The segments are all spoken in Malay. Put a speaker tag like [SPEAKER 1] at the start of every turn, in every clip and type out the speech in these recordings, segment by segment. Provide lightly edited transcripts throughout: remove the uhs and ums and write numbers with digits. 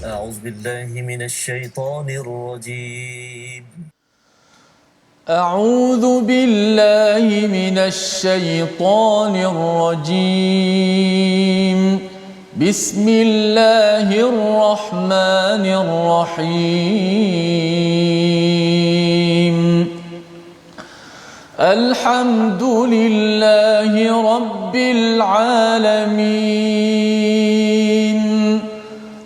[SPEAKER 1] أعوذ بالله من الشيطان الرجيم
[SPEAKER 2] أعوذ بالله من الشيطان الرجيم بسم الله الرحمن الرحيم الحمد لله رب العالمين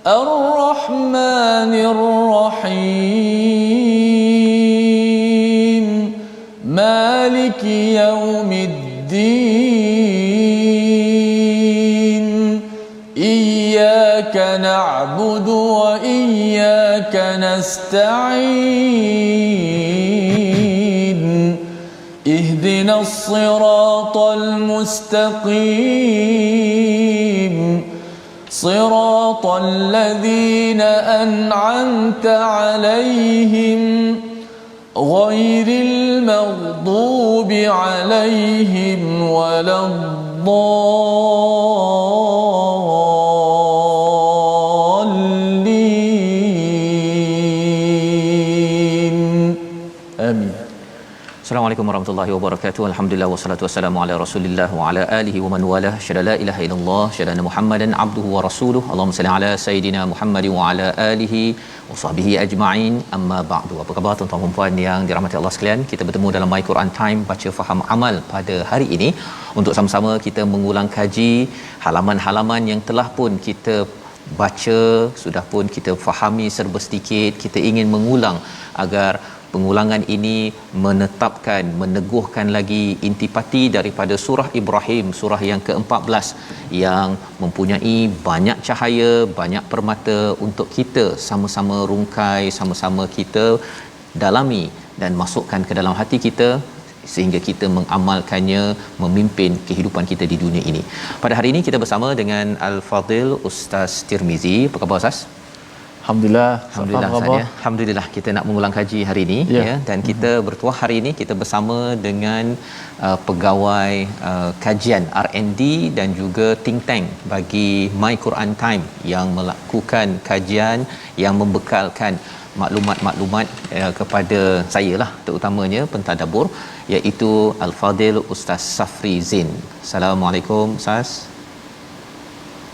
[SPEAKER 2] الرحمن الرحيم مالك يوم الدين إياك نعبد وإياك نستعين اهدنا الصراط المستقيم صراط الذين أنعمت عليهم غير المغضوب عليهم ولا الضالين آمين.
[SPEAKER 3] Assalamualaikum warahmatullahi wabarakatuh. Alhamdulillah wassalatu wassalamu ala Rasulillah wa ala alihi wa man walah. Syada la ilaha illallah, syada anna Muhammadan abduhu wa rasuluh. Allahumma salli ala sayidina Muhammad wa ala alihi wa sahbihi ajma'in. Amma ba'du. Apa khabar tuan-tuan dan puan yang dirahmati Allah sekalian? Kita bertemu dalam My Quran Time baca faham amal pada hari ini untuk sama-sama kita mengulang kaji halaman-halaman yang telah pun kita baca, sudah pun kita fahami serba sedikit. Kita ingin mengulang agar pengulangan ini menetapkan, meneguhkan lagi intipati daripada surah Ibrahim, surah yang ke-14 yang mempunyai banyak cahaya, banyak permata untuk kita sama-sama rungkai, sama-sama kita dalami dan masukkan ke dalam hati kita sehingga kita mengamalkannya, memimpin kehidupan kita di dunia ini. Pada hari ini kita bersama dengan Al-Fadil Ustaz Tirmizi. Apa khabar Ustaz?
[SPEAKER 2] Alhamdulillah.
[SPEAKER 3] Alhamdulillah kita nak mengulang kaji hari ini ya, dan kita bertuah hari ini kita bersama dengan pegawai kajian R&D dan juga think tank bagi My Quran Time yang melakukan kajian yang membekalkan maklumat-maklumat kepada saya lah, terutamanya pentadabbur, iaitu Al-Fadil Ustaz Safri Zain. Assalamualaikum Ustaz.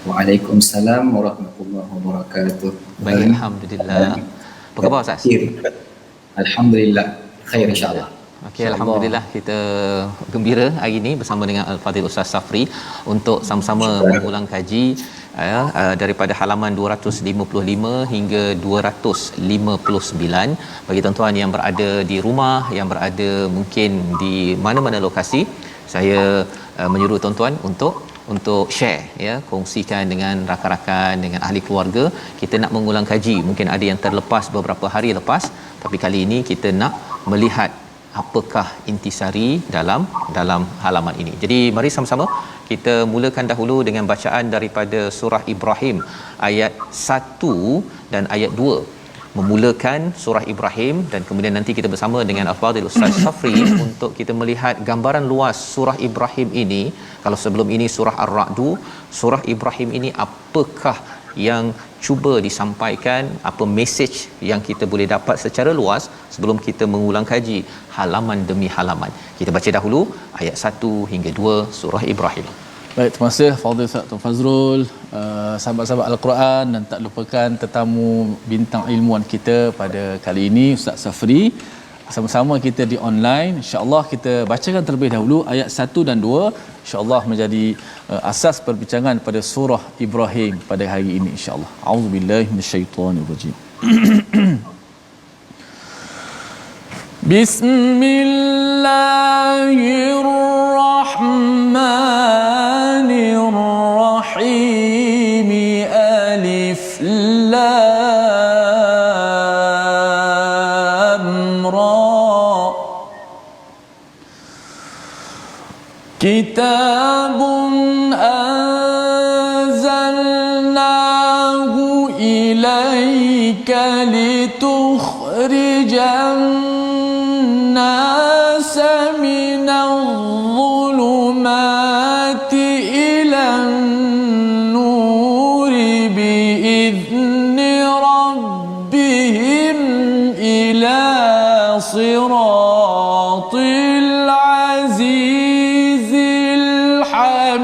[SPEAKER 4] Waalaikumsalam warahmatullahi wabarakatuh.
[SPEAKER 3] Baik, alhamdulillah. Apa khabar Ustaz?
[SPEAKER 4] Alhamdulillah, khair insya-Allah.
[SPEAKER 3] Okey, alhamdulillah kita gembira hari ini bersama dengan Al-Fadil Ustaz Safri untuk sama-sama mengulang kaji daripada halaman 255 hingga 259. Bagi tuan-tuan yang berada di rumah, yang berada mungkin di mana-mana lokasi, saya menyuruh tuan-tuan untuk share ya, kongsikan dengan rakan-rakan, dengan ahli keluarga. Kita nak mengulang kaji, mungkin ada yang terlepas beberapa hari lepas, tapi kali ini kita nak melihat apakah intisari dalam halaman ini. Jadi mari sama-sama kita mulakan dahulu dengan bacaan daripada surah Ibrahim ayat 1 dan ayat 2. Memulakan surah Ibrahim, dan kemudian nanti kita bersama dengan Al-Fadil Ustaz Safri untuk kita melihat gambaran luas surah Ibrahim ini. Kalau sebelum ini surah Ar-Ra'du, surah Ibrahim ini apakah yang cuba disampaikan, apa mesej yang kita boleh dapat secara luas sebelum kita mengulang kaji halaman demi halaman. Kita baca dahulu ayat 1 hingga 2 surah Ibrahim.
[SPEAKER 2] Baik, terima kasih Fadil Ustaz Tuan Fazrul, sahabat-sahabat Al-Quran, dan tak lupakan tetamu bintang ilmuwan kita pada kali ini Ustaz Safri. Sama-sama kita di online, insya-Allah kita bacakan terlebih dahulu ayat 1 dan 2, insya-Allah menjadi asas perbincangan pada surah Ibrahim pada hari ini insya-Allah. Auzubillahi minasyaitonirrajim. Bismillahirrahmanirrahim. Alif Lam Ra. Kitabun anzalnahu ilaika litukhrijan الناس من الظلمات إلى النور بإذن صراط العزيز الحميد.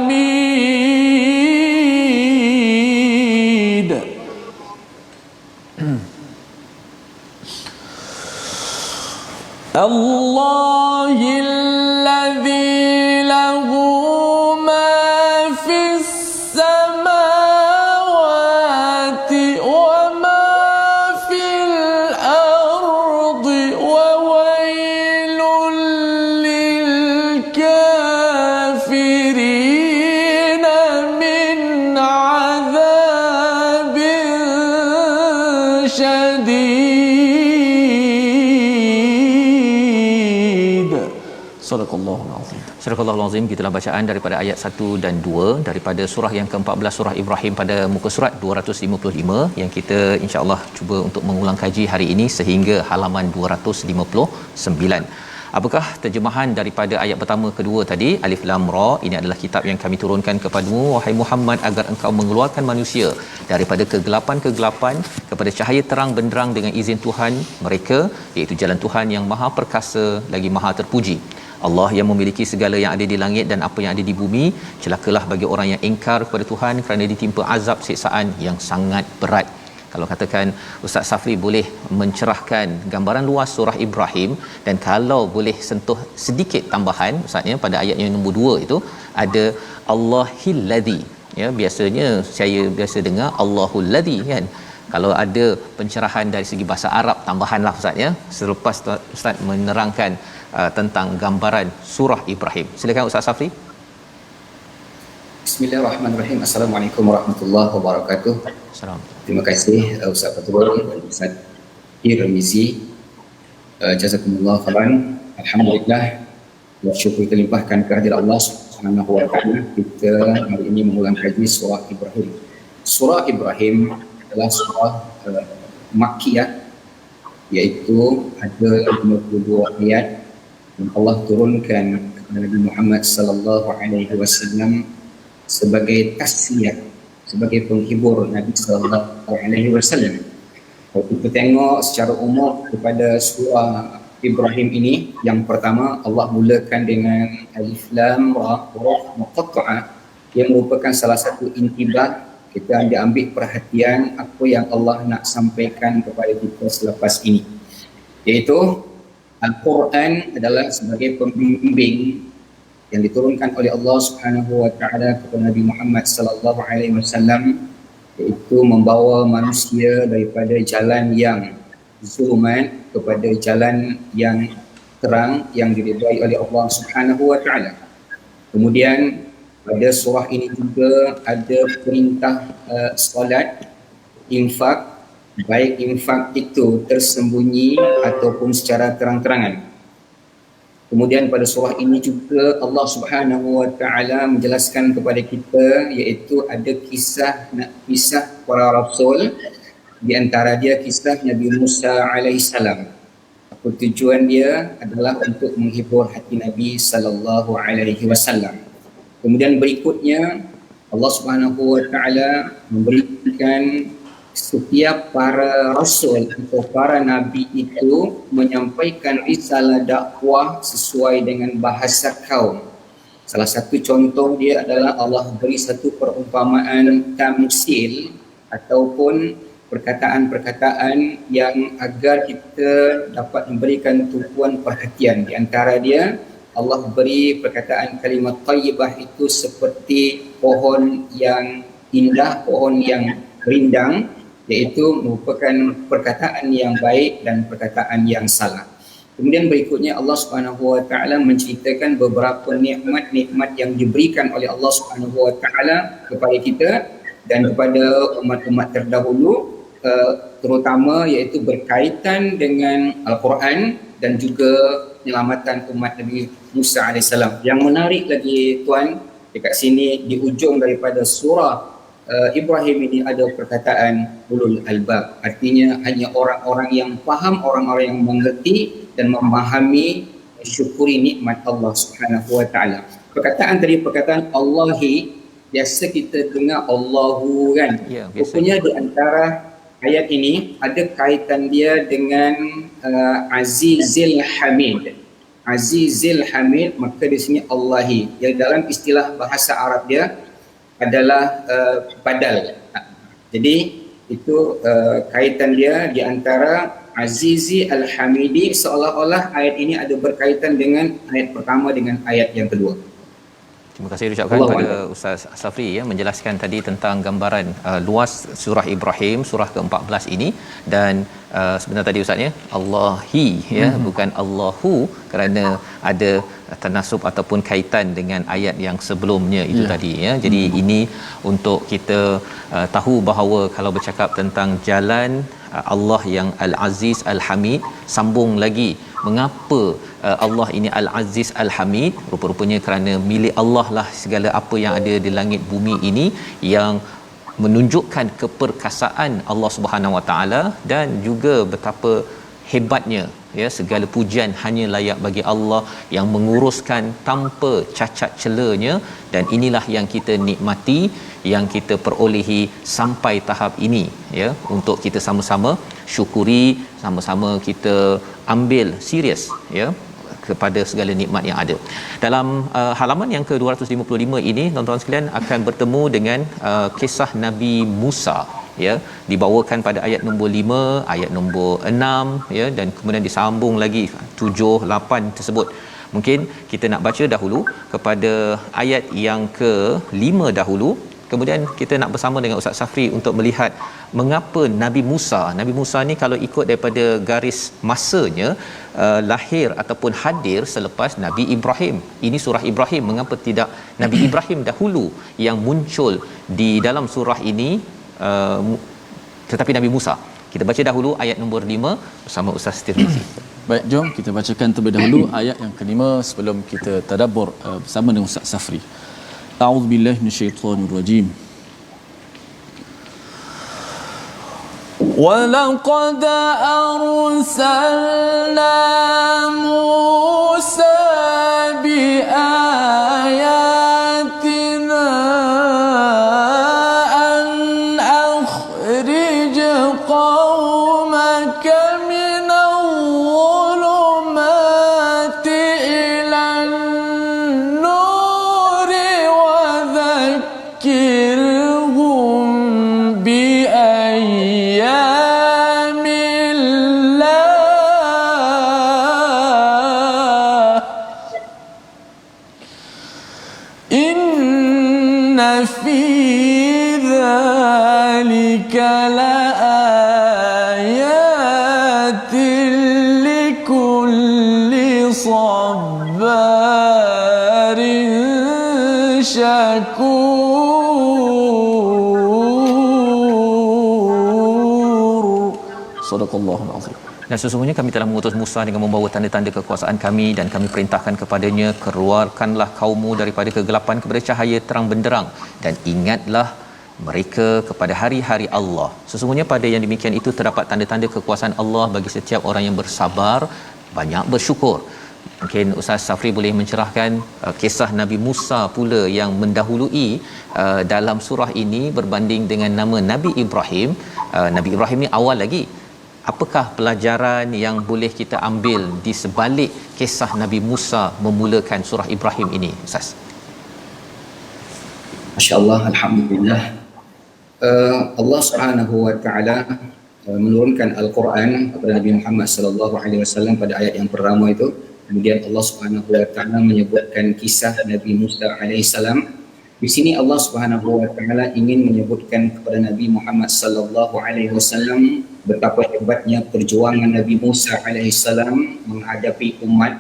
[SPEAKER 2] الله الذي له ما في السماوات وما في الأرض وويل للكافرين من عذاب شديد. صدق الله العظيم.
[SPEAKER 3] Surah Al-Azim, gitulah bacaan daripada ayat 1 dan 2 daripada surah yang ke-14 surah Ibrahim pada muka surat 255 yang kita insya-Allah cuba untuk mengulang kaji hari ini sehingga halaman 259. Apakah terjemahan daripada ayat pertama kedua tadi? Alif Lam Ra, ini adalah kitab yang kami turunkan kepadamu wahai Muhammad agar engkau mengeluarkan manusia daripada kegelapan-kegelapan kepada cahaya terang benderang dengan izin Tuhan mereka, iaitu jalan Tuhan yang Maha Perkasa lagi Maha Terpuji. Allah yang memiliki segala yang ada di langit dan apa yang ada di bumi. Celakalah bagi orang yang ingkar kepada Tuhan kerana ditimpa azab siksaan yang sangat berat. Kalau katakan Ustaz Safri boleh mencerahkan gambaran luas surah Ibrahim, dan kalau boleh sentuh sedikit tambahan Ustaznya pada ayat yang nombor 2 itu ada Allahil ladzi. Ya, biasanya saya biasa dengar Allahul ladzi kan. Kalau ada pencerahan dari segi bahasa Arab tambahanlah Ustaz ya selepas Ustaz menerangkan tentang gambaran surah Ibrahim. Silakan Ustaz Safri.
[SPEAKER 4] Bismillahirrahmanirrahim. Assalamualaikum warahmatullahi wabarakatuh.
[SPEAKER 3] Salam.
[SPEAKER 4] Terima kasih Ustaz Fatul dan Ustaz Irmizi. Jazakumullah khairan. Alhamdulillah, bersyukur kita limpahkan kehadirat Allah Subhanahu wa taala. Kita hari ini mengulang kaji surah Ibrahim. Surah Ibrahim adalah surah Makkiyah, iaitu ada 52 ayat yang Allah turunkan kepada Nabi Muhammad sallallahu alaihi wasallam sebagai tasliyah, sebagai penghibur Nabi sallallahu alaihi wasallam. Kalau kita tengok secara umum kepada surah Ibrahim ini, yang pertama Allah mulakan dengan Alif Lam Ra, huruf muqatta'ah yang merupakan salah satu intibah. Kita ambil perhatian apa yang Allah nak sampaikan kepada kita selepas ini, iaitu Al-Quran adalah sebagai pembimbing yang diturunkan oleh Allah Subhanahu wa taala kepada Nabi Muhammad sallallahu alaihi wasallam, iaitu membawa manusia daripada jalan yang zulumat kepada jalan yang terang yang diridai oleh Allah Subhanahu wa taala. Kemudian pada surah ini juga ada perintah solat, infak, baik infak itu tersembunyi ataupun secara terang-terangan. Kemudian pada surah ini juga Allah Subhanahu wa taala menjelaskan kepada kita, iaitu ada kisah para rasul, di antara dia kisah Nabi Musa alaihissalam. Apa tujuan dia adalah untuk menghibur hati Nabi sallallahu alaihi wasallam. Kemudian berikutnya Allah Subhanahu wa taala memberikan setiap para rasul atau para nabi itu menyampaikan risalah dakwah sesuai dengan bahasa kaum. Salah satu contoh dia adalah Allah beri satu perumpamaan tamsil ataupun perkataan-perkataan yang agar kita dapat memberikan tumpuan perhatian. Di antara dia Allah beri perkataan kalimat thayyibah itu seperti pohon yang indah, pohon yang rindang, iaitu merupakan perkataan yang baik dan perkataan yang salah. Kemudian berikutnya Allah Subhanahu wa taala menceritakan beberapa nikmat-nikmat yang diberikan oleh Allah Subhanahu wa taala kepada kita dan kepada umat-umat terdahulu, terutama iaitu berkaitan dengan Al-Quran dan juga penyelamatan umat Nabi Musa AS. Yang menarik lagi tuan, dekat sini di ujung daripada surah Ibrahim ini ada perkataan ulul albab, artinya hanya orang-orang yang faham, orang-orang yang mengerti dan memahami, syukuri nikmat Allah Subhanahu wa taala. Perkataan tadi perkataan Allahi, biasa kita dengar Allahu kan,
[SPEAKER 3] Ya,
[SPEAKER 4] rupanya di antara ayat ini ada kaitan dia dengan Azizil Hamid. Azizil Hamid, maka di sini Allahi yang dalam istilah bahasa Arab dia adalah badal. Jadi itu kaitan dia di antara Azizi Al-Hamidi, seolah-olah ayat ini ada berkaitan dengan ayat pertama dengan ayat yang kedua.
[SPEAKER 3] Terima kasih ucapkan kepada Ustaz Safri ya, menjelaskan tadi tentang gambaran luas surah Ibrahim, surah ke-14 ini. Dan sebenarnya tadi Ustaz ya, Allahi ya, bukan Allahu, kerana ada tanasub ataupun kaitan dengan ayat yang sebelumnya itu tadi ya. Jadi ini untuk kita tahu bahawa kalau bercakap tentang jalan Allah yang Al-Aziz Al-Hamid, sambung lagi mengapa Allah ini Al-Aziz Al-Hamid, rupa-rupanya kerana milik Allah lah segala apa yang ada di langit bumi ini, yang menunjukkan keperkasaan Allah Subhanahu Wa Taala dan juga betapa hebatnya ya, segala pujian hanya layak bagi Allah yang menguruskan tanpa cacat celanya. Dan inilah yang kita nikmati, yang kita perolehi sampai tahap ini ya, untuk kita sama-sama syukuri, sama-sama kita ambil serius ya kepada segala nikmat yang ada. Dalam halaman yang ke-255 ini, tuan-tuan sekalian akan bertemu dengan kisah Nabi Musa ya, dibawakan pada ayat nombor 5, ayat nombor 6 ya, dan kemudian disambung lagi 7, 8 tersebut. Mungkin kita nak baca dahulu kepada ayat yang ke-5 dahulu, kemudian kita nak bersama dengan Ustaz Safri untuk melihat mengapa Nabi Musa ni kalau ikut daripada garis masanya lahir ataupun hadir selepas Nabi Ibrahim. Ini surah Ibrahim, mengapa tidak Nabi Ibrahim dahulu yang muncul di dalam surah ini, tetapi Nabi Musa. Kita baca dahulu ayat nombor 5 bersama Ustaz Tirmizi.
[SPEAKER 2] Baik, jom kita bacakan terlebih dahulu ayat yang ke-5 sebelum kita tadabbur bersama dengan Ustaz Safri. A'udzubillahi minasyaitonirrajim. وَلَقَدْ أَرْسَلْنَا مُوسَى بِآيَاتِنَا أَنْ أَخْرِجْ قَوْمَكَ مِنَ الظُّلُمَاتِ إِلَى النُّورِ وَذَكِّرْهُم بِأَيَّامِ اللَّهِ إِنَّ فِي ذَلِكَ لَآيَاتٍ لِكُلِّ صَبَّارٍ شَكُورٍ. Sadaqallahul azim.
[SPEAKER 3] Dan sesungguhnya kami telah mengutus Musa dengan membawa tanda-tanda kekuasaan kami, dan kami perintahkan kepadanya, keluarkanlah kaummu daripada kegelapan kepada cahaya terang benderang, dan ingatlah mereka kepada hari-hari Allah. Sesungguhnya pada yang demikian itu terdapat tanda-tanda kekuasaan Allah bagi setiap orang yang bersabar, banyak bersyukur. Mungkin Ustaz Safri boleh mencerahkan kisah Nabi Musa pula yang mendahului dalam surah ini berbanding dengan nama Nabi Ibrahim. Nabi Ibrahim ni awal lagi. Apakah pelajaran yang boleh kita ambil di sebalik kisah Nabi Musa memulakan surah Ibrahim ini, Ustaz?
[SPEAKER 4] Masya-Allah, alhamdulillah. Allah Subhanahu wa taala menurunkan Al-Quran kepada Nabi Muhammad sallallahu alaihi wasallam pada ayat yang pertama itu. Kemudian Allah Subhanahu wa taala menyebutkan kisah Nabi Musa alaihi salam. Di sini Allah Subhanahu wa taala ingin menyebutkan kepada Nabi Muhammad sallallahu alaihi wasallam betapa hebatnya perjuangan Nabi Musa alaihi salam menghadapi umat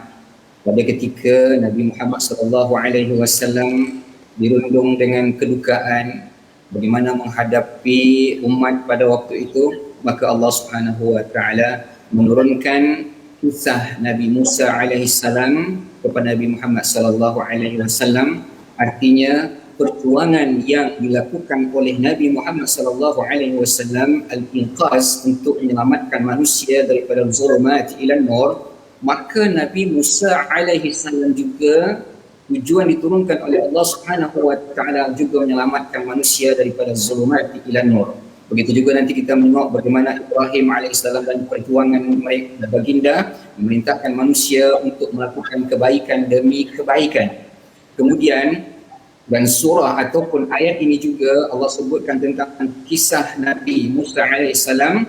[SPEAKER 4] pada ketika Nabi Muhammad sallallahu alaihi wasallam dirundung dengan kedukaan, bagaimana menghadapi umat pada waktu itu. Maka Allah Subhanahu wa taala menurunkan kisah Nabi Musa alaihi salam kepada Nabi Muhammad sallallahu alaihi wasallam. Artinya perjuangan yang dilakukan oleh Nabi Muhammad sallallahu alaihi wasallam, al-inqaz, untuk menyelamatkan manusia daripada zulumat ila nur, maka Nabi Musa alaihi salam juga tujuan diturunkan oleh Allah Subhanahu wa taala juga menyelamatkan manusia daripada zulumat ila nur. Begitu juga nanti kita menengok bagaimana Ibrahim alaihissalam dan perjuangan mereka baginda memerintahkan manusia untuk melakukan kebaikan demi kebaikan. Kemudian dan surah ataupun ayat ini juga Allah sebutkan tentang kisah Nabi Musa alaihissalam,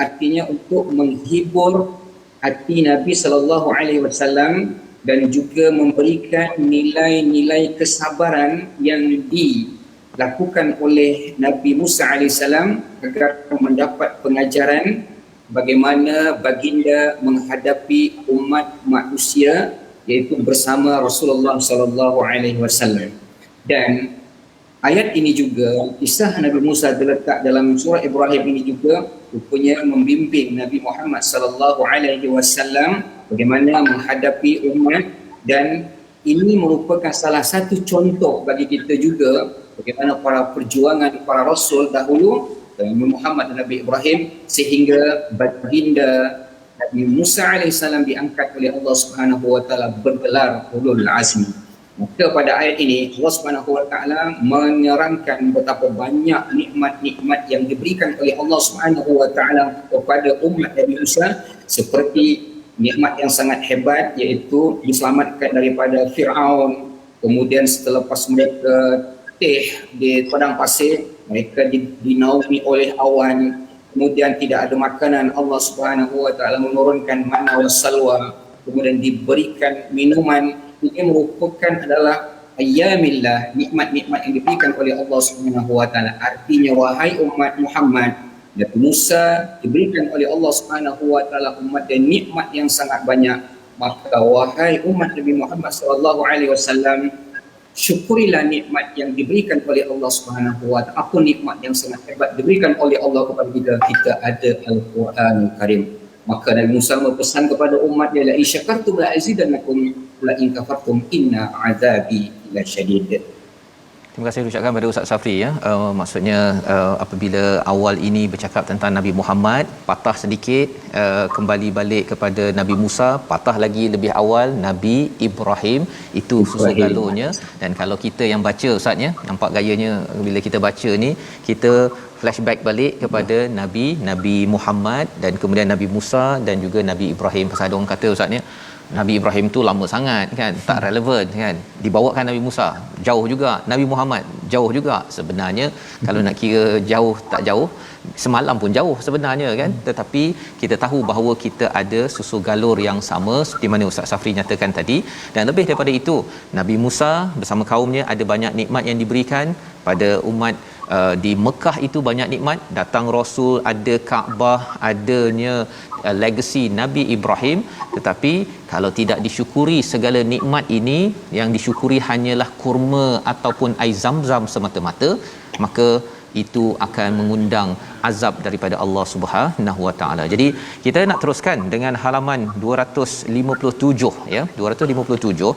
[SPEAKER 4] artinya untuk menghibur hati Nabi sallallahu alaihi wasallam dan juga memberikan nilai-nilai kesabaran yang dilakukan oleh Nabi Musa alaihissalam agar mendapat pengajaran bagaimana baginda menghadapi umat manusia, iaitu bersama Rasulullah sallallahu alaihi wasallam. Dan ayat ini juga, kisah Nabi Musa terletak dalam surah Ibrahim ini juga rupanya membimbing Nabi Muhammad sallallahu alaihi wasallam bagaimana menghadapi umat, dan ini merupakan salah satu contoh bagi kita juga bagaimana perjuangan para rasul dahulu, Nabi Muhammad dan Nabi Ibrahim, sehingga baginda Nabi Musa alaihissalam diangkat oleh Allah Subhanahu wa taala bergelar ulul azmi. Maka pada ayat ini Allah Subhanahu wa taala menerangkan betapa banyak nikmat-nikmat yang diberikan oleh Allah Subhanahu wa taala kepada umat Nabi Musa, seperti nikmat yang sangat hebat, iaitu diselamatkan daripada Firaun. Kemudian selepas mereka di padang pasir, mereka dinaungi oleh awan. Kemudian tidak ada makanan, Allah Subhanahu wa taala menurunkan manna wa salwa, kemudian diberikan minuman. Ini merupakan adalah ayyamillah, nikmat-nikmat yang diberikan oleh Allah Subhanahu wa taala. Artinya, wahai umat Muhammad, Nabi Musa diberikan oleh Allah Subhanahu wa taala umat dan nikmat yang sangat banyak. Maka wahai umat Nabi Muhammad sallallahu alaihi wasallam, syukurilah nikmat yang diberikan oleh Allah Subhanahu wa taala. Apa nikmat yang sangat hebat diberikan oleh Allah kepada kita? Kita ada Al-Quranul Karim. Maka Nabi Musa berpesan kepada umat dia, la in syakartum la azidannakum la in kafartum inna azabi lasyadid.
[SPEAKER 3] Terima kasih ucapkan pada Ustaz Safri ya. Maksudnya apabila awal ini bercakap tentang Nabi Muhammad, patah sedikit, kembali balik kepada Nabi Musa, patah lagi lebih awal Nabi Ibrahim, itu susu galurnya. Dan kalau kita yang baca Ustaz ya, nampak gayanya bila kita baca ni, kita flashback balik kepada Nabi Muhammad dan kemudian Nabi Musa dan juga Nabi Ibrahim. Pasal ada orang kata Ustaz ya, Nabi Ibrahim tu lama sangat kan, tak relevan kan, dibawakan Nabi Musa jauh juga, Nabi Muhammad jauh juga. Sebenarnya kalau nak kira jauh tak jauh, semalam pun jauh sebenarnya kan, tetapi kita tahu bahawa kita ada susu galur yang sama seperti mana Ustaz Safri nyatakan tadi. Dan lebih daripada itu, Nabi Musa bersama kaumnya ada banyak nikmat yang diberikan pada umat. Di Mekah itu banyak nikmat, datang Rasul, ada Kaabah, adanya legasi Nabi Ibrahim. Tetapi kalau tidak disyukuri segala nikmat ini, yang disyukuri hanyalah kurma ataupun air zam-zam semata-mata, maka itu akan mengundang azab daripada Allah Subhanahu wa taala. Jadi kita nak teruskan dengan halaman 257 ya, 257.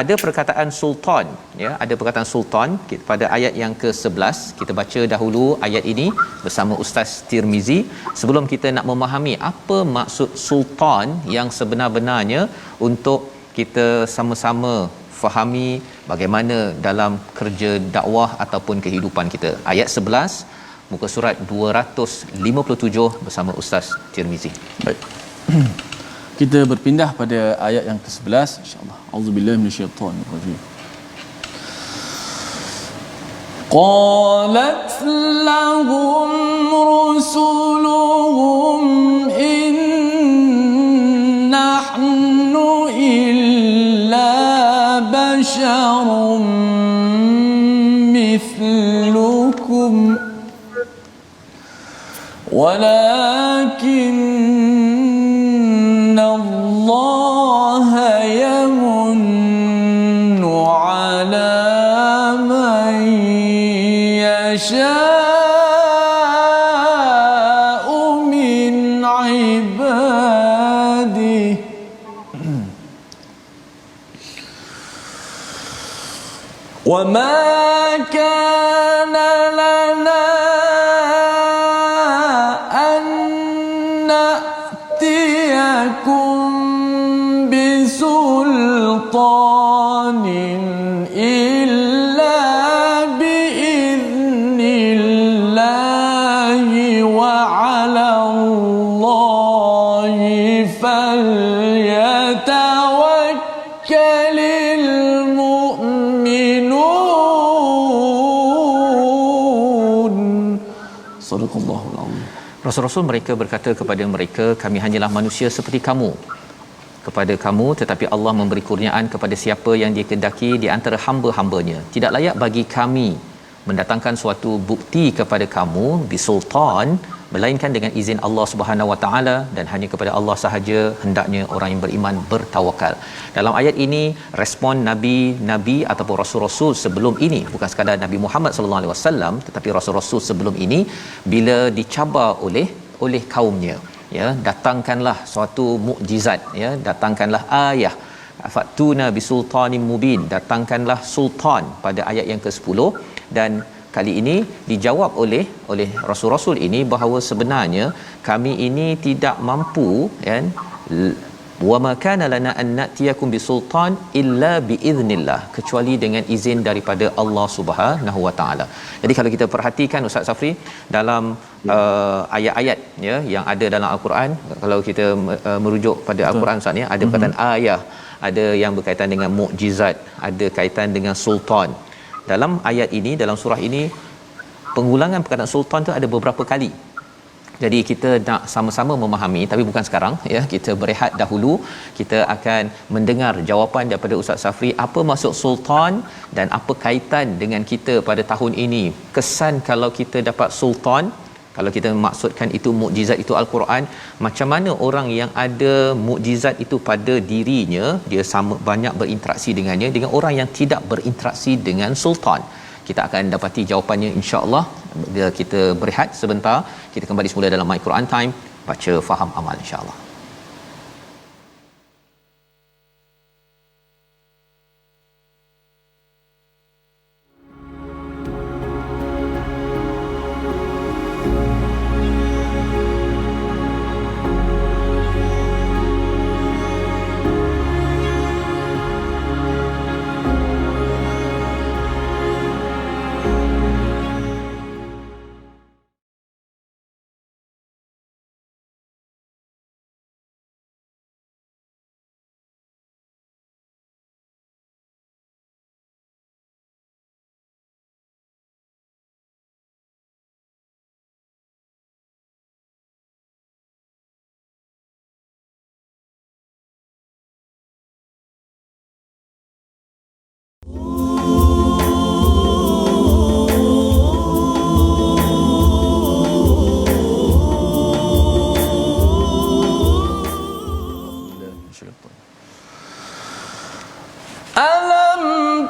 [SPEAKER 3] Ada perkataan sultan ya, ada perkataan sultan pada ayat yang ke-11. Kita baca dahulu ayat ini bersama Ustaz Tirmizi sebelum kita nak memahami apa maksud sultan yang sebenar-benarnya, untuk kita sama-sama fahami bagaimana dalam kerja dakwah ataupun kehidupan kita. Ayat 11 muka surat 257 bersama Ustaz Tirmizi.
[SPEAKER 2] Baik. Kita berpindah pada ayat yang ke-11 insya-Allah. Auzubillahi minasyaitanir rajim. Qalat lahum rusuluhum in nahnu illa basharum mithlukum walakin Allah yamunnu ala man yasha'u min ibadihi wa ma kana lana an na'tiyakum bisultanin illa biiznillah فليتوكل المؤمنون صدق الله العظيم.
[SPEAKER 3] Rasul-rasul mereka berkata kepada mereka, kami hanyalah manusia seperti kamu. Kepada kamu, tetapi Allah memberi kurniaan kepada siapa yang Dia kehendaki di antara hamba-hambanya. Tidak layak bagi kami mendatangkan suatu bukti kepada kamu bisultan, melainkan dengan izin Allah Subhanahu Wa Taala, dan hanya kepada Allah sahaja hendaknya orang yang beriman bertawakal. Dalam ayat ini respon nabi-nabi ataupun rasul-rasul sebelum ini, bukan sekadar Nabi Muhammad sallallahu alaihi wasallam, tetapi rasul-rasul sebelum ini bila dicabar oleh kaumnya, ya, datangkanlah suatu mukjizat, ya, datangkanlah ayah, fatuna bisultanin mubin, datangkanlah sultan pada ayat yang ke-10. Dan kali ini dijawab oleh rasul-rasul ini bahawa sebenarnya kami ini tidak mampu, kan, wa ma kana lana an na'tiyakum bisultan illa biiznillah, kecuali dengan izin daripada Allah Subhanahu Wa Taala. Jadi kalau kita perhatikan Ustaz Safri dalam ayat-ayat, ya, yang ada dalam al-Quran, kalau kita merujuk pada al-Quran Ustaz, ya, ada perkataan ayah, ada yang berkaitan dengan mukjizat, ada kaitan dengan sultan. Dalam ayat ini, dalam surah ini, pengulangan perkataan sultan tu ada beberapa kali. Jadi kita nak sama-sama memahami, tapi bukan sekarang, ya, kita berehat dahulu. Kita akan mendengar jawapan daripada Ustaz Safri, apa maksud sultan dan apa kaitan dengan kita pada tahun ini. Kesan kalau kita dapat sultan, kalau kita maksudkan itu mukjizat, itu al-Quran, macam mana orang yang ada mukjizat itu pada dirinya, dia sama banyak berinteraksi dengannya, dengan orang yang tidak berinteraksi dengan sultan. Kita akan dapati jawapannya insya-Allah bila kita berehat sebentar. Kita kembali semula dalam My Quran Time, baca faham amal insya-Allah.
[SPEAKER 2] ألم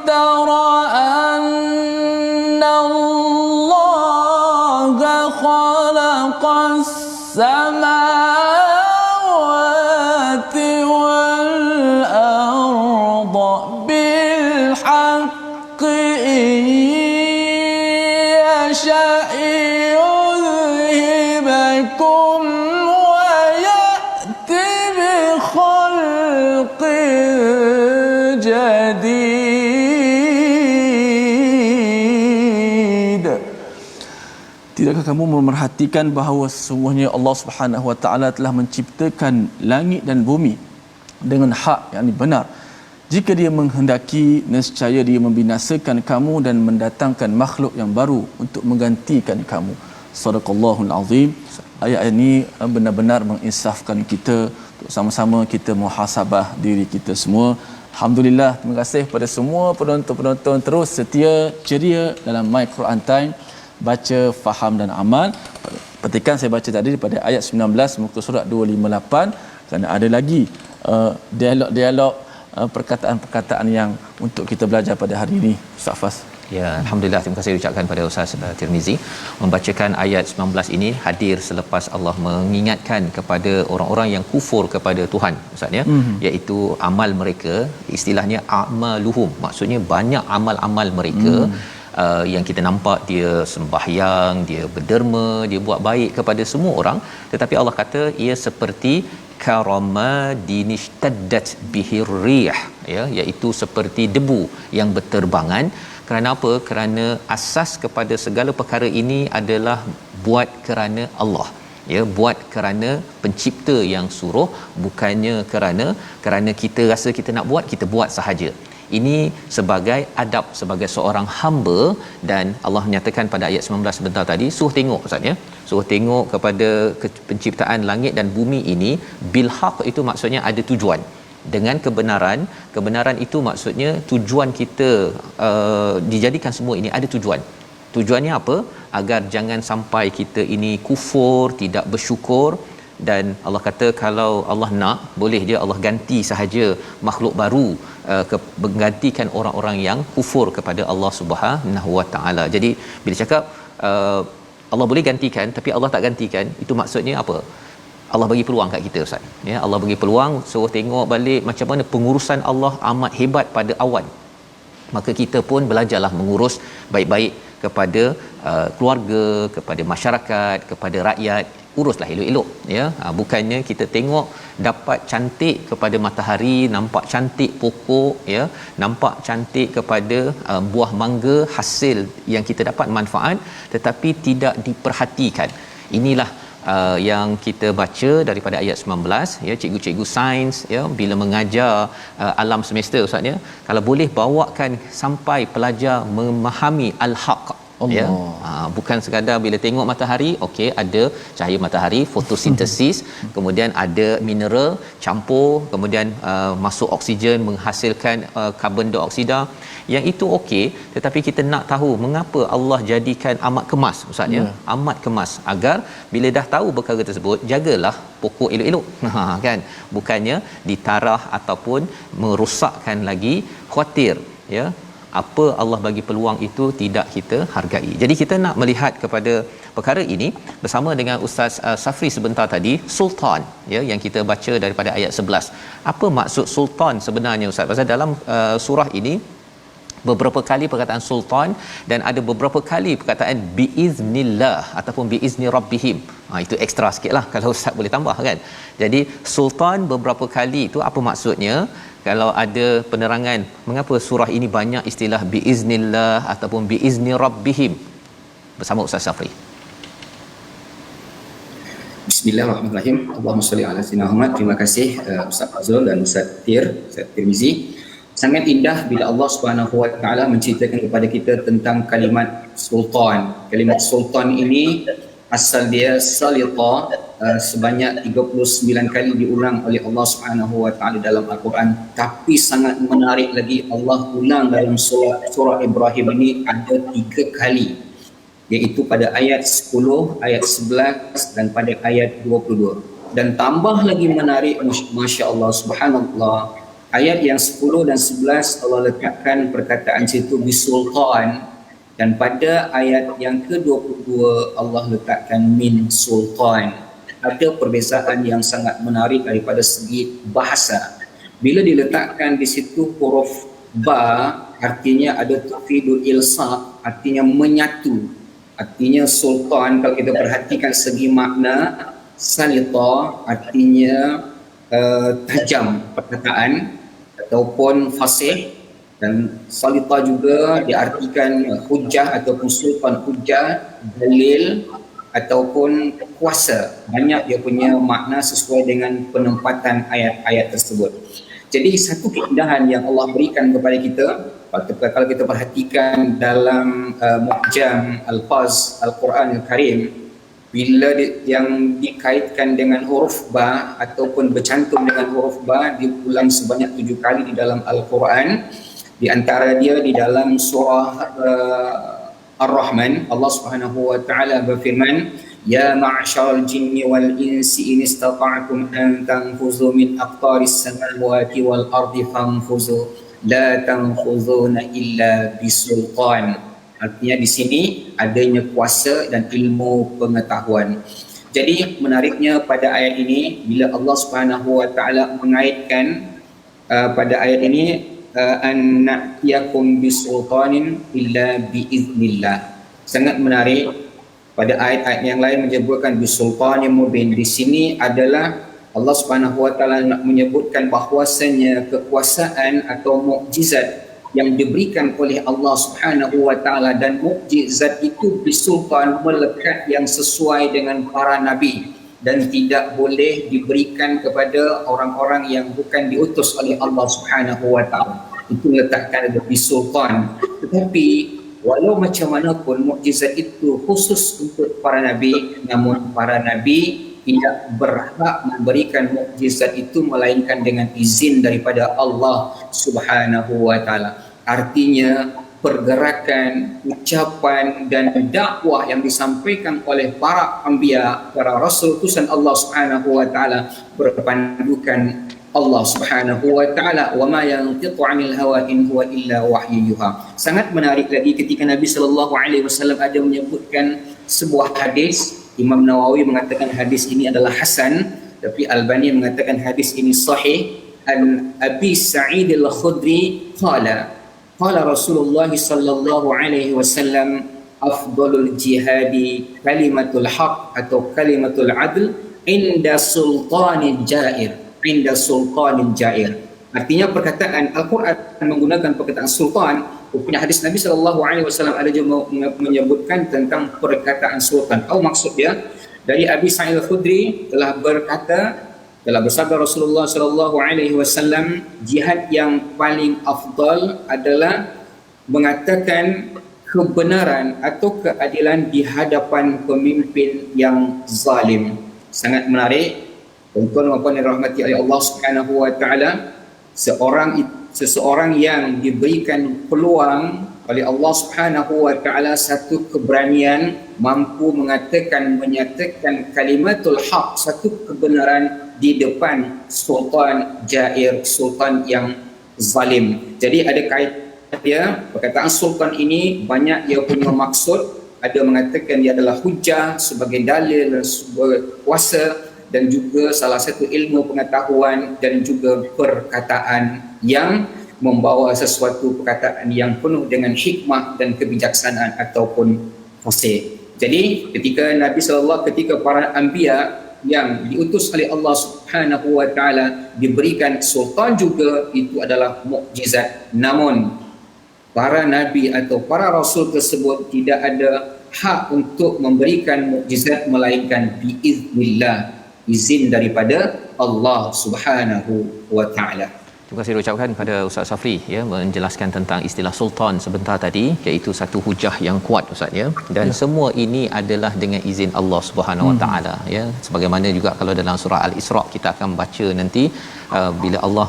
[SPEAKER 2] تر أن الله خلق السماوات والأرض بالحق إن يشأ يذهبكم ويأت بخلق جديد. Tidakkah kamu memerhatikan bahawa sesungguhnya Allah Subhanahu Wa Taala telah menciptakan langit dan bumi dengan hak, yakni benar. Jika Dia menghendaki, nescaya Dia membinasakan kamu dan mendatangkan makhluk yang baru untuk menggantikan kamu. Sadaqallahul azim. Ayat ini benar-benar menginsafkan kita untuk sama-sama kita muhasabah diri kita semua. Alhamdulillah, terima kasih kepada semua penonton-penonton terus setia ceria dalam My Quran Time, baca, faham dan amal. Petikan saya baca tadi daripada ayat 19 muka surat 258, kerana ada lagi dialog-dialog, perkataan-perkataan yang untuk kita belajar pada hari ini. Ustaz Fas.
[SPEAKER 3] Ya, alhamdulillah, terima kasih ucapkan pada Ustaz Tirmizi membacakan ayat 19 ini hadir selepas Allah mengingatkan kepada orang-orang yang kufur kepada Tuhan, Ustaz, ya, iaitu amal mereka, istilahnya amaluhum, maksudnya banyak amal-amal mereka yang kita nampak dia sembahyang, dia berderma, dia buat baik kepada semua orang, tetapi Allah kata ia seperti karamadinistaddat bihir rih, ya, iaitu seperti debu yang berterbangan. Kerana apa? Kerana asas kepada segala perkara ini adalah buat kerana Allah. ya, buat kerana pencipta yang suruh, bukannya kerana kita rasa kita nak buat, kita buat sahaja. Ini sebagai adab sebagai seorang hamba. Dan Allah menyatakan pada ayat 19 sebentar tadi, suruh tengok Ustaz ya, suruh tengok kepada penciptaan langit dan bumi ini. Bil haq itu maksudnya ada tujuan, dengan kebenaran itu maksudnya tujuan kita dijadikan semua ini ada tujuan. Tujuannya apa? Agar jangan sampai kita ini kufur, tidak bersyukur. Dan Allah kata kalau Allah nak, boleh dia Allah ganti sahaja makhluk baru menggantikan orang-orang yang kufur kepada Allah Subhanahu Wa Taala. Jadi bila cakap Allah boleh gantikan tapi Allah tak gantikan, itu maksudnya apa? Allah bagi peluang kat kita Ustaz. Ya, Allah bagi peluang, suruh tengok balik macam mana pengurusan Allah amat hebat pada awan. Maka kita pun belajarlah mengurus baik-baik kepada keluarga, kepada masyarakat, kepada rakyat. Uruslah elok-elok ya. Bukannya kita tengok dapat cantik kepada matahari, nampak cantik pokok ya, nampak cantik kepada buah mangga, hasil yang kita dapat manfaat, tetapi tidak diperhatikan. Inilah yang kita baca daripada ayat 19 ya, cikgu-cikgu sains ya bila mengajar alam semesta Ustaz ya, kalau boleh bawakan sampai pelajar memahami al-haq ya. Bukan sekadar bila tengok matahari, okey ada cahaya matahari, fotosintesis, kemudian ada mineral campur, kemudian masuk oksigen menghasilkan karbon dioksida, yang itu okey, tetapi kita nak tahu mengapa Allah jadikan amat kemas Ustaz ya, amat kemas, agar bila dah tahu perkara tersebut, jagalah pokok elok-elok kan, bukannya ditarah ataupun merosakkan lagi, khawatir ya apa Allah bagi peluang itu tidak kita hargai. Jadi kita nak melihat kepada perkara ini bersama dengan Ustaz Safri sebentar tadi, sultan ya, yang kita baca daripada ayat 11. Apa maksud sultan sebenarnya Ustaz? Pasal dalam surah ini beberapa kali perkataan sultan dan ada beberapa kali perkataan biiznillah ataupun biizni rabbihim. Itu ekstra sikitlah kalau Ustaz boleh tambah kan. Jadi sultan beberapa kali itu apa maksudnya? Kalau ada penerangan mengapa surah ini banyak istilah biiznillah ataupun biizni rabbihim, bersama Ustaz Safri.
[SPEAKER 4] Bismillahirrahmanirrahim. Allahumma salli ala sayyidina Muhammad. Terima kasih Ustaz Fazrul dan Ustaz Tirmizi. Sangat indah bila Allah Subhanahu Wa Taala menceritakan kepada kita tentang kalimat sultan. Kalimat sultan ini asal dia salita, sebanyak 39 kali diulang oleh Allah Subhanahu Wa Taala dalam Al-Quran. Tapi sangat menarik lagi, Allah ulang dalam surah Ibrahim ini ada 3 kali, iaitu pada ayat 10, ayat 11 dan pada ayat 22. Dan tambah lagi menarik, masya-Allah, subhanallah, ayat yang 10 dan 11 Allah letakkan perkataan situ bisultan, dan pada ayat yang ke-22 Allah letakkan min sultan. Ada perbezaan yang sangat menarik daripada segi bahasa. Bila diletakkan di situ huruf ba, artinya ada tufidul ilsaq, artinya menyatu. Artinya sultan, kalau kita perhatikan segi makna, salita artinya tajam perkataan ataupun fasih, dan salita juga diartikan hujah ataupun sultan, hujah, dalil ataupun kuasa. Banyak dia punya makna sesuai dengan penempatan ayat-ayat tersebut. Jadi satu keindahan yang Allah berikan kepada kita, kalau kita perhatikan dalam Mu'jam Al-Faz Al-Quran Al-Karim, bila yang dikaitkan dengan huruf ba ataupun bercantum dengan huruf ba diulang sebanyak 7 kali di dalam Al-Quran. Di antara dia di dalam surah Ar-Rahman, Allah Subhanahu Wa Taala berfirman, ya ma'syaral jinni wal insi in istata'tum an tanfuzu min aqtaris samawati wal ardi fanfuzu la tanfuzuna illa bisultan. Artinya di sini adanya kuasa dan ilmu pengetahuan. Jadi menariknya pada ayat ini, bila Allah Subhanahu Wa Taala mengaitkan pada ayat ini an na'tiyakum bisultanin illa biiznillah. Sangat menarik. Pada ayat-ayat yang lain menyebutkan bisultanin mubin. Di sini adalah Allah Subhanahu Wa Taala nak menyebutkan bahawasanya kekuasaan atau mukjizat yang diberikan oleh Allah Subhanahu Wa Taala, dan mukjizat itu bisultan, melekat yang sesuai dengan para nabi. dan tidak boleh diberikan kepada orang-orang yang bukan diutus oleh Allah Subhanahu wa taala. Itu letakkan di sultan. Tetapi walau macam mana pun mukjizat itu khusus untuk para nabi, namun para nabi tidak berhak memberikan mukjizat itu melainkan dengan izin daripada Allah Subhanahu wa taala. Artinya pergerakan, ucapan dan dakwah yang disampaikan oleh para anbiya, para rasul utusan Allah Subhanahu wa taala berpandukan Allah Subhanahu wa taala, wa ma yantiqu 'anil hawa in huwa illa wahyu yuha. Sangat menarik lagi ketika Nabi sallallahu alaihi wasallam ada menyebutkan sebuah hadis. Imam Nawawi mengatakan hadis ini adalah hasan, tapi Albani mengatakan hadis ini sahih. An Abi Sa'id Al-Khudri qala Rasulullah sallallahu alaihi wasallam, afdalul jihadi kalimatul haq atau kalimatul adl inda sultanil jair. Artinya perkataan Al-Quran menggunakan perkataan sultan. Punya hadis Nabi SAW ada juga menyebutkan tentang perkataan sultan. Apa maksud dia? Dari Abi Sa'id Al-Khudri telah bersabda Rasulullah SAW, jihad yang paling afdal adalah mengatakan kebenaran atau keadilan di hadapan pemimpin yang zalim. Sangat menarik. Tuan-tuan dan puan yang dirahmati oleh Allah Subhanahu wa taala, seseorang yang diberikan peluang oleh Allah Subhanahu wa taala satu keberanian, mampu menyatakan kalimatul haq, satu kebenaran di depan sultan jair, sultan yang zalim. Jadi ada kaitan dia, perkataan sultan ini banyak dia punya maksud. Ada mengatakan dia adalah hujah sebagai dalil, sebagai kuasa, dan juga salah satu ilmu pengetahuan, dan juga perkataan yang membawa sesuatu perkataan yang penuh dengan hikmah dan kebijaksanaan ataupun fasih. Jadi ketika para anbiya yang diutus oleh Allah Subhanahu wa taala diberikan sultan juga, itu adalah mukjizat. Namun para nabi atau para rasul tersebut tidak ada hak untuk memberikan mukjizat melainkan biiznillah, izin daripada Allah Subhanahu wa taala.
[SPEAKER 3] Terima kasih ucapkan pada Ustaz Safri ya, menjelaskan tentang istilah sultan sebentar tadi, iaitu satu hujah yang kuat Ustaz ya, dan semua ini adalah dengan izin Allah Subhanahu wa taala ya. Sebagaimana juga kalau dalam surah Al-Isra kita akan baca nanti bila Allah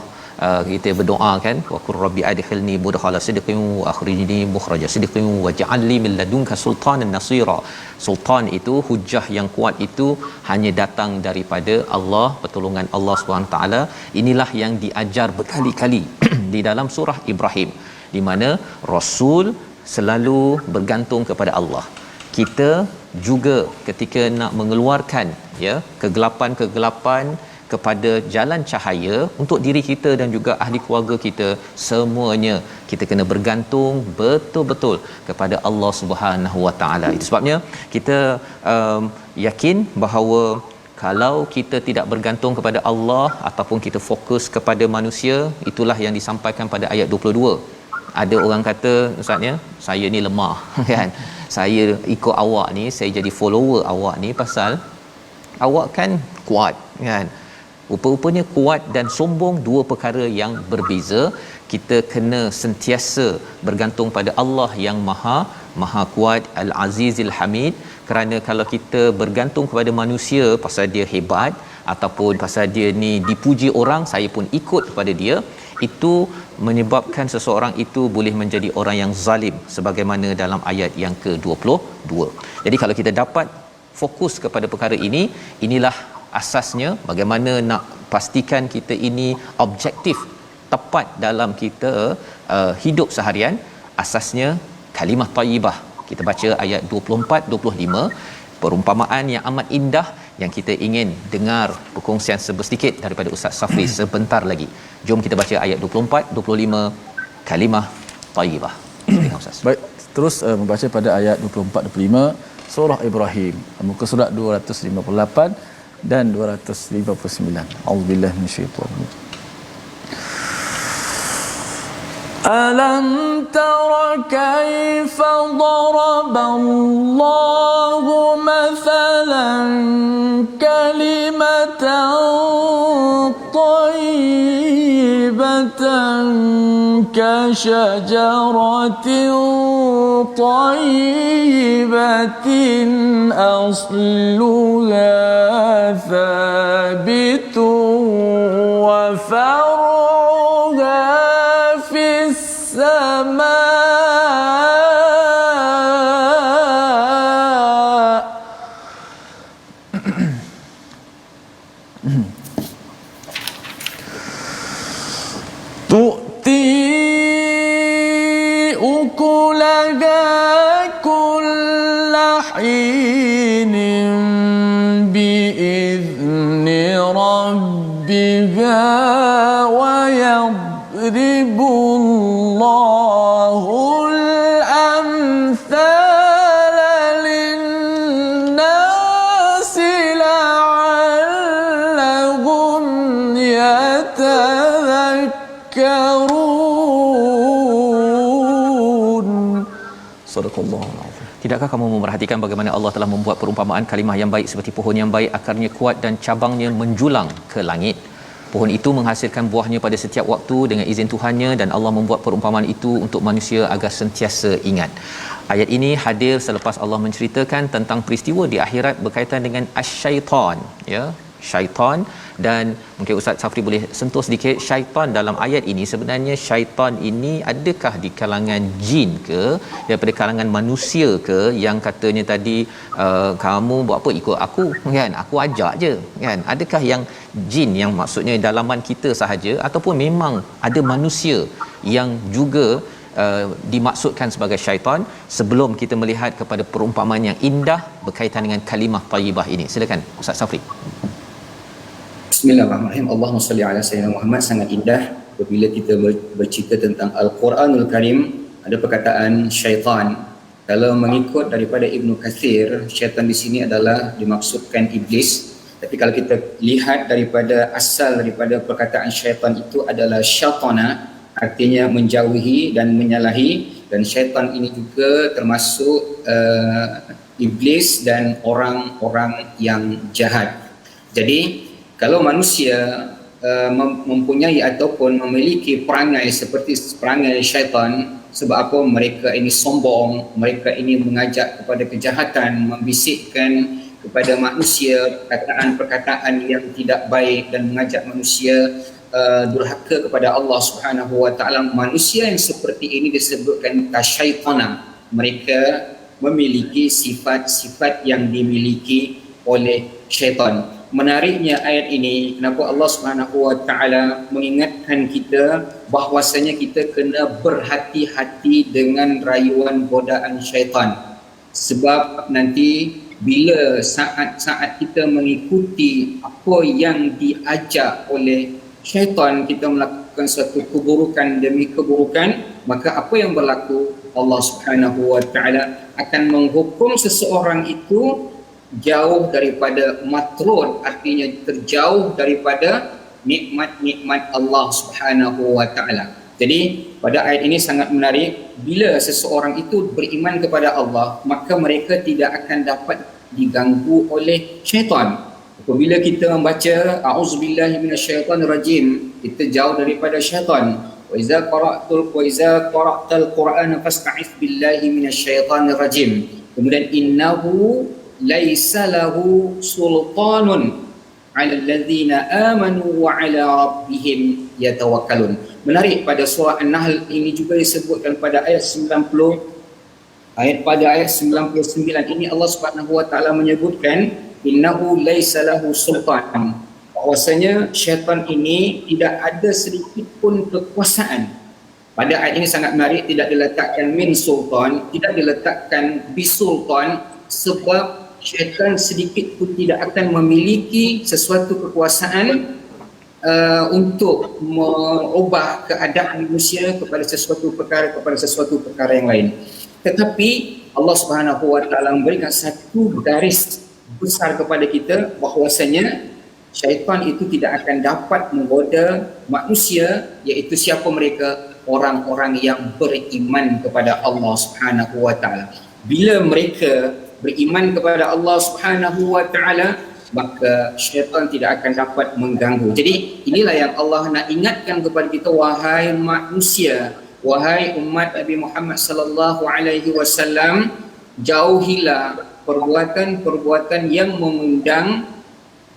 [SPEAKER 3] kita berdoa kan, wa qur rabbi adkhilni mudkhala sidqin wa akhrijni mukhraja sidqin waj'alni min ladunka sultanan nasira. Sultan itu, hujah yang kuat itu hanya datang daripada Allah, pertolongan Allah Subhanahu taala. Inilah yang diajar berkali-kali di dalam surah Ibrahim, di mana rasul selalu bergantung kepada Allah. Kita juga ketika nak mengeluarkan ya kegelapan kepada jalan cahaya untuk diri kita dan juga ahli keluarga kita, semuanya kita kena bergantung betul-betul kepada Allah Subhanahu wa taala. Itu sebabnya kita yakin bahawa kalau kita tidak bergantung kepada Allah ataupun kita fokus kepada manusia, itulah yang disampaikan pada ayat 22. Ada orang kata, ustaznya, saya ni lemah kan, saya ikut awak ni, saya jadi follower awak ni pasal awak kan kuat kan. Rupa-rupanya kuat dan sombong dua perkara yang berbeza. Kita kena sentiasa bergantung pada Allah yang maha kuat, Al-Azizil Hamid. Kerana kalau kita bergantung kepada manusia pasal dia hebat ataupun pasal dia ni dipuji orang, saya pun ikut kepada dia, itu menyebabkan seseorang itu boleh menjadi orang yang zalim, sebagaimana dalam ayat yang ke-22. Jadi kalau kita dapat fokus kepada perkara ini, inilah asasnya bagaimana nak pastikan kita ini objektif, tepat dalam kita hidup seharian. Asasnya kalimah thayyibah. Kita baca ayat 24-25, perumpamaan yang amat indah yang kita ingin dengar perkongsian sedikit daripada Ustaz Safri sebentar lagi. Jom kita baca ayat 24-25 kalimah thayyibah. Silakan Ustaz.
[SPEAKER 2] Baik, terus membaca pada ayat 24-25 surah Ibrahim, muka surat 258 dan 259. Auzubillahi minasyaitanir rajim. ألم تر كيف ضرب الله مثلا كلمة طيبة كشجرة طيبة أصلها ثابت وفرعها في السماء تؤتي أكلها كل حين بإذن ربها ويضرب الله الأمثال للناس لعلهم يتذكرون. صدق الله العظيم.
[SPEAKER 3] Tidakkah kamu memerhatikan bagaimana Allah telah membuat perumpamaan kalimah yang baik seperti pohon yang baik, akarnya kuat dan cabangnya menjulang ke langit. Pohon itu menghasilkan buahnya pada setiap waktu dengan izin Tuhannya, dan Allah membuat perumpamaan itu untuk manusia agar sentiasa ingat. Ayat ini hadir selepas Allah menceritakan tentang peristiwa di akhirat berkaitan dengan asy-syaitan, ya, syaitan. Dan mungkin Ustaz Safri boleh sentuh sedikit, syaitan dalam ayat ini sebenarnya syaitan ini adakah di kalangan jin ke, daripada kalangan manusia ke, yang katanya tadi kamu buat apa ikut aku kan, aku ajak je kan, adakah yang jin yang maksudnya dalaman kita sahaja, ataupun memang ada manusia yang juga dimaksudkan sebagai syaitan? Sebelum kita melihat kepada perumpamaan yang indah berkaitan dengan kalimah thayyibah ini, silakan Ustaz Safri.
[SPEAKER 4] Bismillahirrahmanirrahim. Allahumma salli ala sayyidina Muhammad. Sangat indah apabila kita bercerita tentang Al-Quranul Karim, ada perkataan syaitan. Kalau mengikut daripada Ibnu Katsir, syaitan di sini adalah dimaksudkan iblis. Tapi kalau kita lihat daripada asal daripada perkataan syaitan itu adalah syaitana, artinya menjauhi dan menyalahi, dan syaitan ini juga termasuk iblis dan orang-orang yang jahat. Jadi kalau manusia mempunyai ataupun memiliki perangai seperti perangai syaitan, sebab apa? Mereka ini sombong, mereka ini mengajak kepada kejahatan, membisikkan kepada manusia perkataan-perkataan yang tidak baik dan mengajak manusia durhaka kepada Allah Subhanahu wa taala. Manusia yang seperti ini disebutkan kasyaitana. Mereka memiliki sifat-sifat yang dimiliki oleh syaitan. Menariknya ayat ini, kenapa Allah Subhanahu wa taala mengingatkan kita bahwasanya kita kena berhati-hati dengan rayuan godaan syaitan. Sebab nanti bila saat-saat kita mengikuti apa yang diajak oleh syaitan, kita melakukan suatu keburukan demi keburukan, maka apa yang berlaku? Allah Subhanahu wa taala akan menghukum seseorang itu jauh daripada matrud, artinya terjauh daripada nikmat-nikmat Allah Subhanahu wa taala. Jadi pada ayat ini sangat menarik, bila seseorang itu beriman kepada Allah, maka mereka tidak akan dapat diganggu oleh syaitan. Apabila kita membaca a'udzubillahi minasyaitonirrajim, kita jauh daripada syaitan. Wa iza qara'tal Qur'ana fasta'idz billahi minasyaitonirrajim. Kemudian innahu laisa lahu sultanun 'alal ladzina amanu wa 'ala rabbihim yatawakkalun. Menarik, pada surah An-Nahl ini juga disebutkan pada ayat 90, pada ayat 99 ini Allah Subhanahu wa taala menyebutkan innahu laisa lahu sultan, bahwasanya syaitan ini tidak ada sedikit pun kekuasaan. Pada ayat ini sangat menarik, tidak diletakkan min sultan, tidak diletakkan bisultan, sebab syaitan sedikit pun tidak akan memiliki sesuatu kekuasaan untuk mengubah keadaan manusia kepada sesuatu perkara yang lain. Tetapi Allah Subhanahu wa taala memberikan satu garis besar kepada kita bahwasanya syaitan itu tidak akan dapat menggoda manusia, iaitu siapa mereka? orang-orang yang beriman kepada Allah Subhanahu wa taala. Bila mereka beriman kepada Allah Subhanahu wa taala, maka syaitan tidak akan dapat mengganggu. Jadi inilah yang Allah nak ingatkan kepada kita, wahai manusia, wahai umat Nabi Muhammad sallallahu alaihi wasallam, jauhilah perbuatan-perbuatan yang mengundang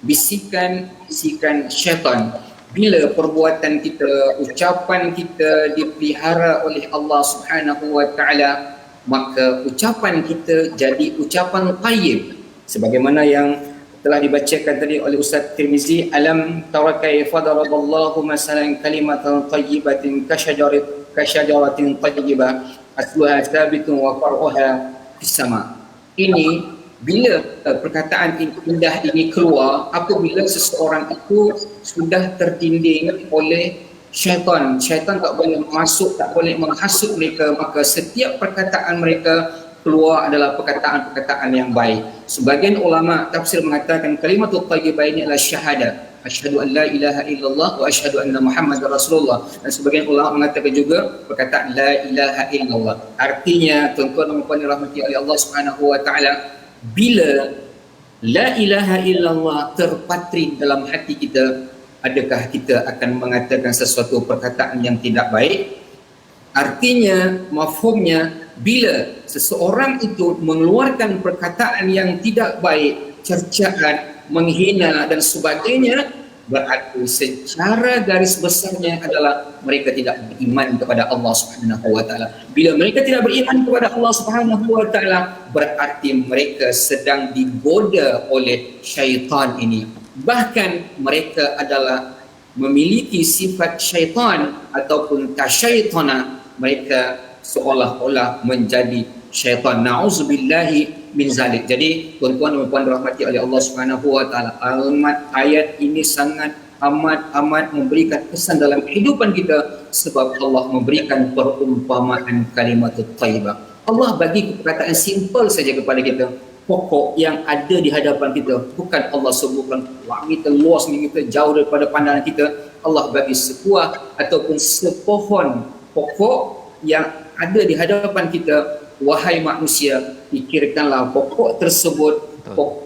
[SPEAKER 4] bisikan-bisikan syaitan. Bila perbuatan kita, ucapan kita dipelihara oleh Allah Subhanahu wa taala, maka ucapan kita jadi ucapan thayyib, sebagaimana yang telah dibacakan tadi oleh Ustaz Tirmizi, alam tara kaifa daraballahu masalan kalimatan thayyibatin kasyajaratin thayyibah asluha thabitun wa far'uha fis sama. Ini bila perkataan indah ini keluar apabila seseorang itu sudah tertinding oleh syaitan. Syaitan tak boleh masuk, tak boleh menghasut mereka, maka setiap perkataan mereka keluar adalah perkataan-perkataan yang baik. Sebagian ulama tafsir mengatakan kalimatut thayyibah ini adalah syahadah, asyhadu an la ilaha illallah wa asyhadu anna muhammadar rasulullah. Dan sebagian ulama mengatakan juga perkataan la ilaha illallah. Artinya, tuan-tuan dan puan dirahmati oleh Allah Subhanahu wa taala, bila la ilaha illallah terpatri dalam hati kita, adakah kita akan mengatakan sesuatu perkataan yang tidak baik? Artinya, mafhumnya, bila seseorang itu mengeluarkan perkataan yang tidak baik, cercaan, menghina dan sebagainya, berarti secara garis besarnya adalah mereka tidak beriman kepada Allah Subhanahu wa taala. Bila mereka tidak beriman kepada Allah Subhanahu wa taala, berarti mereka sedang digoda oleh syaitan ini. Bahkan mereka adalah memiliki sifat syaitan ataupun kasyaitana, mereka seolah-olah menjadi syaitan. Na'udzubillahi min zalik. Jadi tuan-tuan dan puan dirahmati oleh Allah Subhanahu wa taala, ayat ini sangat amat memberikan kesan dalam kehidupan kita, sebab Allah memberikan perumpamaan kalimatut thayyibah. Allah bagi perkataan simple saja kepada kita. Pokok yang ada di hadapan kita, bukan Allah sebutkan langit luas, kita jauh daripada pandangan kita. Allah bagi sebuah ataupun sepohon pokok yang ada di hadapan kita. Wahai manusia, fikirkanlah pokok tersebut,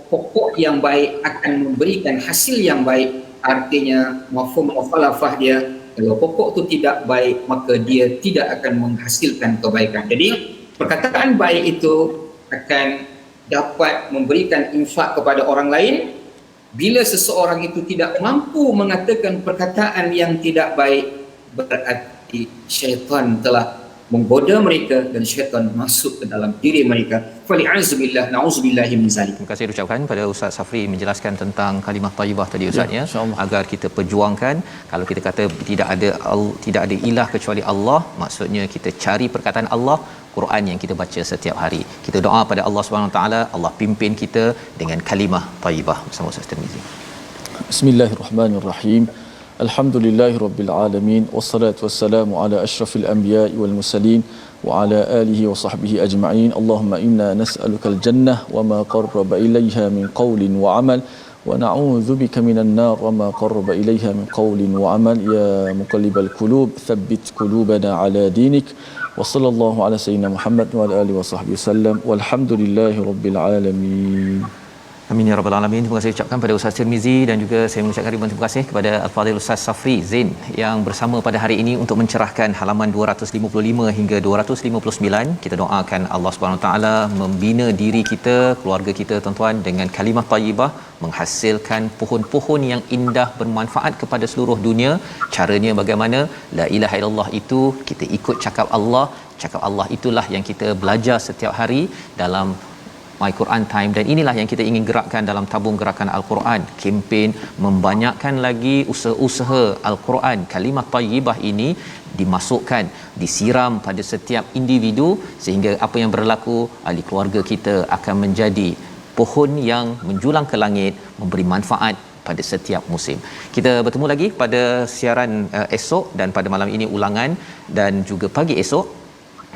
[SPEAKER 4] pokok yang baik akan memberikan hasil yang baik. Artinya mafhum mukhalafah dia, kalau pokok itu tidak baik, maka dia tidak akan menghasilkan kebaikan. Jadi perkataan baik itu akan dapat memberikan infak kepada orang lain. Bila seseorang itu tidak mampu mengatakan perkataan yang tidak baik, berarti syaitan telah menggoda mereka dan syaitan masuk ke dalam diri mereka. Fali'azubillah, na'udzubillahi min zalik.
[SPEAKER 3] Terima kasih ucapkan pada Ustaz Safri menjelaskan tentang kalimah thayyibah tadi Ustaz, ya, agar kita perjuangkan. Kalau kita kata tidak ada ilah kecuali Allah, maksudnya kita cari perkataan Allah, Quran yang kita baca setiap hari. Kita doa pada Allah Subhanahu Wa Taala, Allah pimpin kita dengan kalimah thayyibah bersama Ustaz Tirmizi.
[SPEAKER 2] Bismillahirrahmanirrahim. Alhamdulillahirabbil alamin, wassalatu wassalamu ala asyrafil anbiya'i wal mursalin wa ala alihi wa sahbihi ajma'in. Allahumma inna nas'alukal jannah wa ma qarraba ilaiha min qawlin wa amal, wa na'udzubika minan nar wa ma qarraba ilaiha min qawlin wa amal. Ya muqallibal qulub, tsabbit qulubana ala dinik. Wa sallallahu ala sayyidina Muhammad wa ala alihi wa sahbihi wasallam. Walhamdulillahirabbil alamin.
[SPEAKER 3] Amin ya rabbal alamin. Terima kasih ucapkan pada Ustaz Tirmizi, dan juga saya mengucapkan ribuan terima kasih kepada Al-Fadhil Ustaz Safri Zain yang bersama pada hari ini untuk mencerahkan halaman 255 hingga 259. Kita doakan Allah Subhanahu taala membina diri kita, keluarga kita tuan-tuan, dengan kalimah thayyibah, menghasilkan pohon-pohon yang indah bermanfaat kepada seluruh dunia. Caranya bagaimana? La ilaha illallah itu kita ikut cakap Allah itulah yang kita belajar setiap hari dalam My Quran Time, dan inilah yang kita ingin gerakkan dalam tabung gerakan Al-Quran, kempen membanyakkan lagi usaha-usaha Al-Quran. Kalimah thayyibah ini dimasukkan, disiram pada setiap individu, sehingga apa yang berlaku, ahli keluarga kita akan menjadi pohon yang menjulang ke langit, memberi manfaat pada setiap musim. Kita bertemu lagi pada siaran esok, dan pada malam ini ulangan, dan juga pagi esok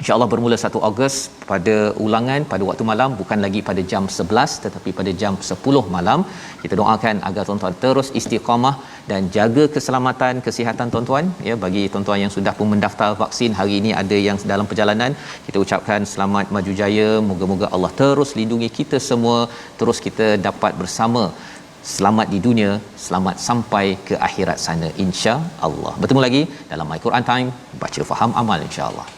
[SPEAKER 3] InsyaAllah bermula 1 Ogos pada ulangan pada waktu malam, bukan lagi pada jam 11 tetapi pada jam 10 malam. Kita doakan agar tuan-tuan terus istiqamah dan jaga keselamatan, kesihatan tuan-tuan ya. Bagi tuan-tuan yang sudah pun mendaftar vaksin, hari ini ada yang dalam perjalanan, kita ucapkan selamat maju jaya. Moga-moga Allah terus lindungi kita semua, terus kita dapat bersama selamat di dunia, selamat sampai ke akhirat sana insya-Allah. Bertemu lagi dalam My Quran Time, baca faham amal insya-Allah.